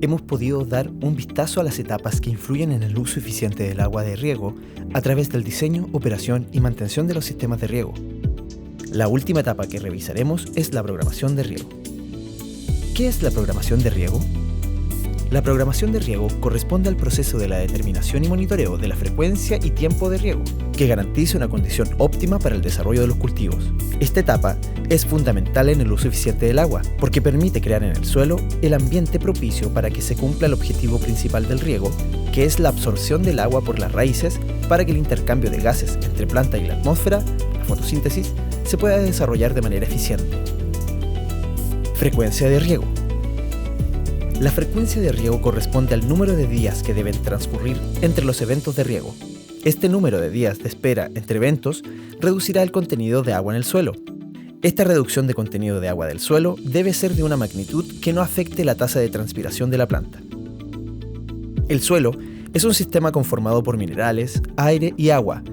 hemos podido dar un vistazo a las etapas que influyen en el uso eficiente del agua de riego a través del diseño, operación y mantención de los sistemas de riego. La última etapa que revisaremos es la programación de riego. ¿Qué es la programación de riego? La programación de riego corresponde al proceso de la determinación y monitoreo de la frecuencia y tiempo de riego, que garantice una condición óptima para el desarrollo de los cultivos. Esta etapa es fundamental en el uso eficiente del agua, porque permite crear en el suelo el ambiente propicio para que se cumpla el objetivo principal del riego, que es la absorción del agua por las raíces para que el intercambio de gases entre planta y la atmósfera, la fotosíntesis, se pueda desarrollar de manera eficiente. Frecuencia de riego. La frecuencia de riego corresponde al número de días que deben transcurrir entre los eventos de riego. Este número de días de espera entre eventos reducirá el contenido de agua en el suelo. Esta reducción de contenido de agua del suelo debe ser de una magnitud que no afecte la tasa de transpiración de la planta. El suelo es un sistema conformado por minerales, aire y agua.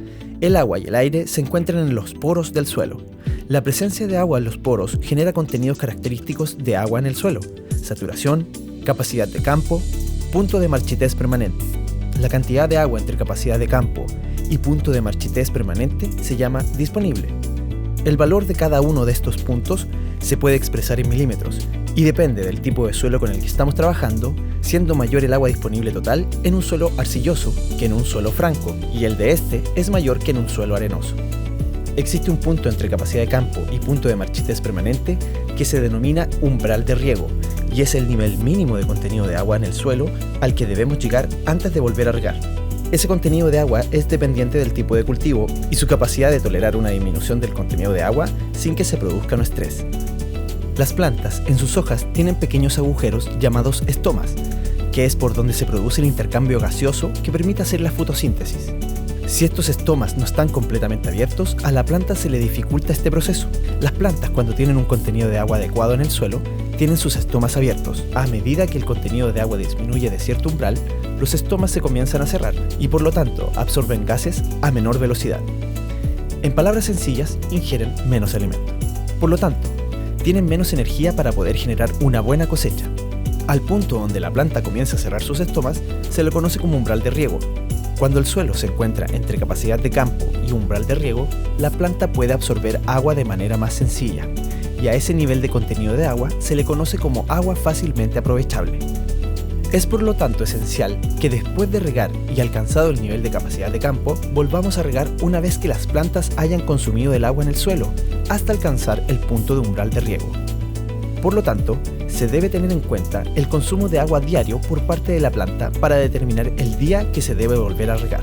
El agua y el aire se encuentran en los poros del suelo. La presencia de agua en los poros genera contenidos característicos de agua en el suelo: saturación, capacidad de campo, punto de marchitez permanente. La cantidad de agua entre capacidad de campo y punto de marchitez permanente se llama disponible. El valor de cada uno de estos puntos se puede expresar en milímetros y depende del tipo de suelo con el que estamos trabajando, siendo mayor el agua disponible total en un suelo arcilloso que en un suelo franco, y el de este es mayor que en un suelo arenoso. Existe un punto entre capacidad de campo y punto de marchitez permanente que se denomina umbral de riego, y es el nivel mínimo de contenido de agua en el suelo al que debemos llegar antes de volver a regar. Ese contenido de agua es dependiente del tipo de cultivo y su capacidad de tolerar una disminución del contenido de agua sin que se produzca un estrés. Las plantas en sus hojas tienen pequeños agujeros llamados estomas, que es por donde se produce el intercambio gaseoso que permite hacer la fotosíntesis. Si estos estomas no están completamente abiertos, a la planta se le dificulta este proceso. Las plantas, cuando tienen un contenido de agua adecuado en el suelo, tienen sus estomas abiertos. A medida que el contenido de agua disminuye de cierto umbral, los estomas se comienzan a cerrar y por lo tanto absorben gases a menor velocidad. En palabras sencillas, ingieren menos alimento. Por lo tanto, tienen menos energía para poder generar una buena cosecha. Al punto donde la planta comienza a cerrar sus estomas, se le conoce como umbral de riego. Cuando el suelo se encuentra entre capacidad de campo y umbral de riego, la planta puede absorber agua de manera más sencilla, y a ese nivel de contenido de agua se le conoce como agua fácilmente aprovechable. Es por lo tanto esencial que después de regar y alcanzado el nivel de capacidad de campo, volvamos a regar una vez que las plantas hayan consumido el agua en el suelo, hasta alcanzar el punto de umbral de riego. Por lo tanto, se debe tener en cuenta el consumo de agua diario por parte de la planta para determinar el día que se debe volver a regar.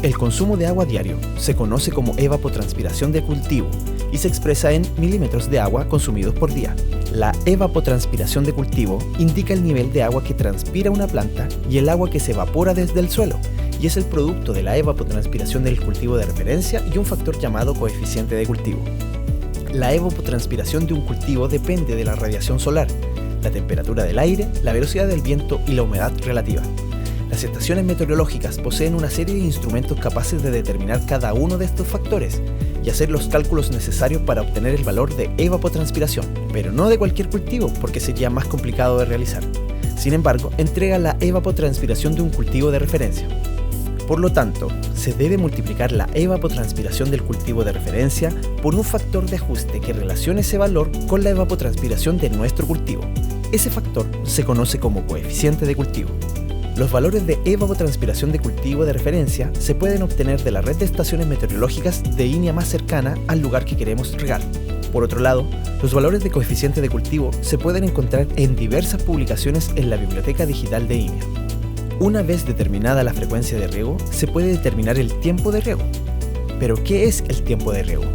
El consumo de agua diario se conoce como evapotranspiración de cultivo y se expresa en milímetros de agua consumidos por día. La evapotranspiración de cultivo indica el nivel de agua que transpira una planta y el agua que se evapora desde el suelo, y es el producto de la evapotranspiración del cultivo de referencia y un factor llamado coeficiente de cultivo. La evapotranspiración de un cultivo depende de la radiación solar, la temperatura del aire, la velocidad del viento y la humedad relativa. Las estaciones meteorológicas poseen una serie de instrumentos capaces de determinar cada uno de estos factores y hacer los cálculos necesarios para obtener el valor de evapotranspiración, pero no de cualquier cultivo porque sería más complicado de realizar. Sin embargo, entrega la evapotranspiración de un cultivo de referencia. Por lo tanto, se debe multiplicar la evapotranspiración del cultivo de referencia por un factor de ajuste que relacione ese valor con la evapotranspiración de nuestro cultivo. Ese factor se conoce como coeficiente de cultivo. Los valores de evapotranspiración de cultivo de referencia se pueden obtener de la red de estaciones meteorológicas de INEA más cercana al lugar que queremos regar. Por otro lado, los valores de coeficiente de cultivo se pueden encontrar en diversas publicaciones en la biblioteca digital de INEA. Una vez determinada la frecuencia de riego, se puede determinar el tiempo de riego. ¿Pero qué es el tiempo de riego?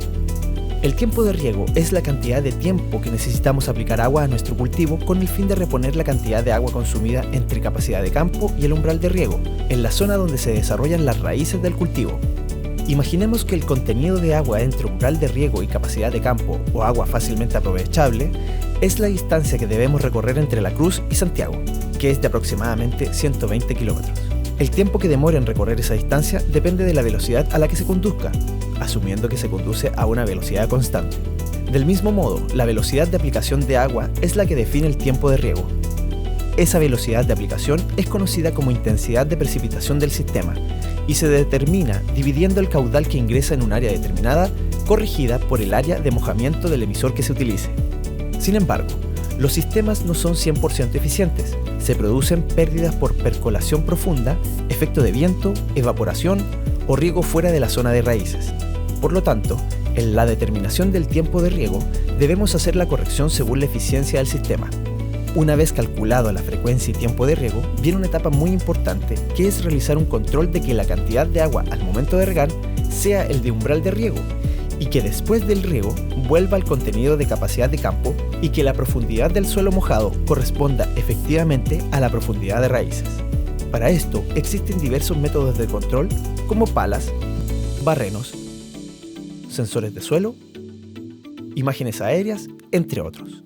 El tiempo de riego es la cantidad de tiempo que necesitamos aplicar agua a nuestro cultivo con el fin de reponer la cantidad de agua consumida entre capacidad de campo y el umbral de riego, en la zona donde se desarrollan las raíces del cultivo. Imaginemos que el contenido de agua entre umbral de riego y capacidad de campo o agua fácilmente aprovechable es la distancia que debemos recorrer entre La Cruz y Santiago, que es de aproximadamente 120 kilómetros. El tiempo que demora en recorrer esa distancia depende de la velocidad a la que se conduzca, asumiendo que se conduce a una velocidad constante. Del mismo modo, la velocidad de aplicación de agua es la que define el tiempo de riego. Esa velocidad de aplicación es conocida como intensidad de precipitación del sistema y se determina dividiendo el caudal que ingresa en un área determinada, corregida por el área de mojamiento del emisor que se utilice. Sin embargo, los sistemas no son 100% eficientes. Se producen pérdidas por percolación profunda, efecto de viento, evaporación o riego fuera de la zona de raíces. Por lo tanto, en la determinación del tiempo de riego, debemos hacer la corrección según la eficiencia del sistema. Una vez calculado la frecuencia y tiempo de riego, viene una etapa muy importante que es realizar un control de que la cantidad de agua al momento de regar sea el de umbral de riego y que después del riego vuelva al contenido de capacidad de campo y que la profundidad del suelo mojado corresponda efectivamente a la profundidad de raíces. Para esto existen diversos métodos de control como palas, barrenos, sensores de suelo, imágenes aéreas, entre otros.